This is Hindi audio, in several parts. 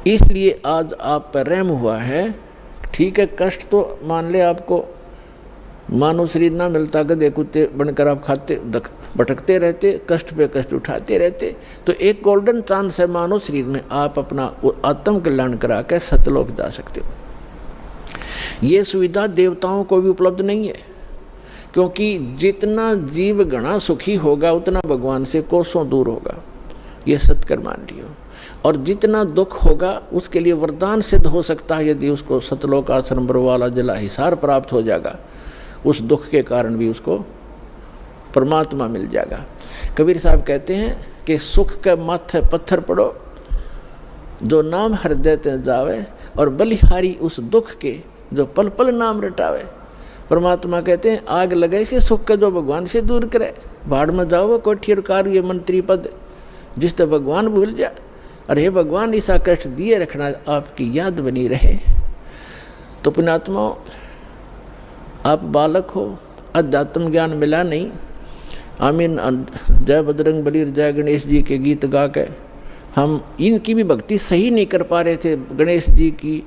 इसलिए आज आप पर रहम हुआ है। ठीक है, कष्ट तो मान ले आपको मानव शरीर ना मिलता, गधे कुत्ते बनकर आप खाते भटकते रहते, कष्ट पे कष्ट उठाते रहते, तो एक गोल्डन चांस है मानव शरीर में, आप अपना आत्म कल्याण करा के सतलोक जा सकते हो। ये सुविधा देवताओं को भी उपलब्ध नहीं है, क्योंकि जितना जीव घना सुखी होगा उतना भगवान से कोसों दूर होगा, ये सत्य मान लियो। और जितना दुख होगा उसके लिए वरदान सिद्ध हो सकता है, यदि उसको सतलोक आश्रम वाला जला हिसार प्राप्त हो जाएगा, उस दुख के कारण भी उसको परमात्मा मिल जाएगा। कबीर साहब कहते हैं कि सुख के माथे पत्थर पड़ो, जो नाम हृदय ते जावे, और बलिहारी उस दुख के जो पल पल नाम रटावे। परमात्मा कहते हैं आग लगे से सुख का जो भगवान से दूर करे, भाड़ में जाओ कोठियर कार ये मंत्री पद, जिस तो भगवान भूल जा। अरे भगवान ऐसा कष्ट दिए रखना आपकी याद बनी रहे। तो पुण्यात्मा, आप बालक हो, अध्यात्म ज्ञान मिला नहीं। आमीन जय बजरंग बली जय गणेश जी के गीत गा के हम इनकी भी भक्ति सही नहीं कर पा रहे थे, गणेश जी की,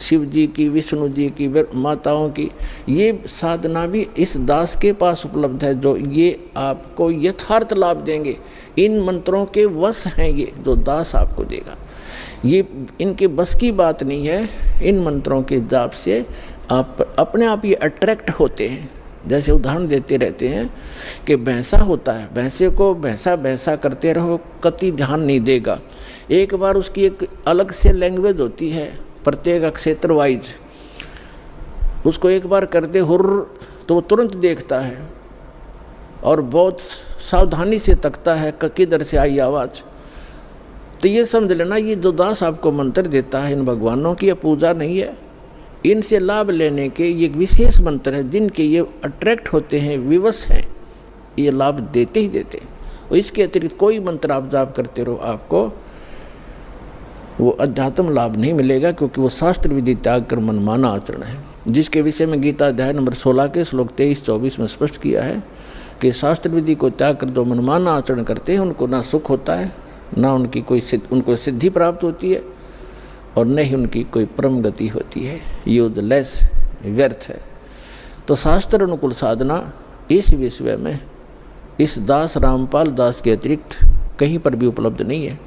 शिव जी की, विष्णु जी की, माताओं की। ये साधना भी इस दास के पास उपलब्ध है, जो ये आपको यथार्थ लाभ देंगे। इन मंत्रों के वश हैं ये, जो दास आपको देगा। ये इनके बस की बात नहीं है। इन मंत्रों के जाप से आप अपने आप ये अट्रैक्ट होते हैं। जैसे उदाहरण देते रहते हैं कि भैंसा होता है, भैंसे को भैंसा भैंसा करते रहो, कति ध्यान नहीं देगा। एक बार उसकी एक अलग से लैंग्वेज होती है, प्रत्येक क्षेत्र वाइज। उसको एक बार करते हुर्र तो वो तुरंत देखता है और बहुत सावधानी से तकता है किधर से आई आवाज़। तो ये समझ लेना, ये जो दास आपको मंत्र देता है, इन भगवानों की पूजा नहीं है, इनसे लाभ लेने के ये विशेष मंत्र है, जिनके ये अट्रैक्ट होते हैं, विवश हैं, ये लाभ देते ही देते हैं। और इसके अतिरिक्त कोई मंत्र आप जाप करते रहो, आपको वो अध्यात्म लाभ नहीं मिलेगा, क्योंकि वो शास्त्र विधि त्याग कर मनमाना आचरण है, जिसके विषय में गीता अध्याय नंबर 16 के श्लोक 23-24 में स्पष्ट किया है कि शास्त्र विधि को त्याग कर जो मनमाना आचरण करते हैं उनको ना सुख होता है, ना उनकी उनको सिद्धि प्राप्त होती है, और न ही उनकी कोई परम गति होती है। यूजलेस, व्यर्थ है। तो शास्त्र अनुकूल साधना इस विषय में इस दास रामपाल दास के अतिरिक्त कहीं पर भी उपलब्ध नहीं है।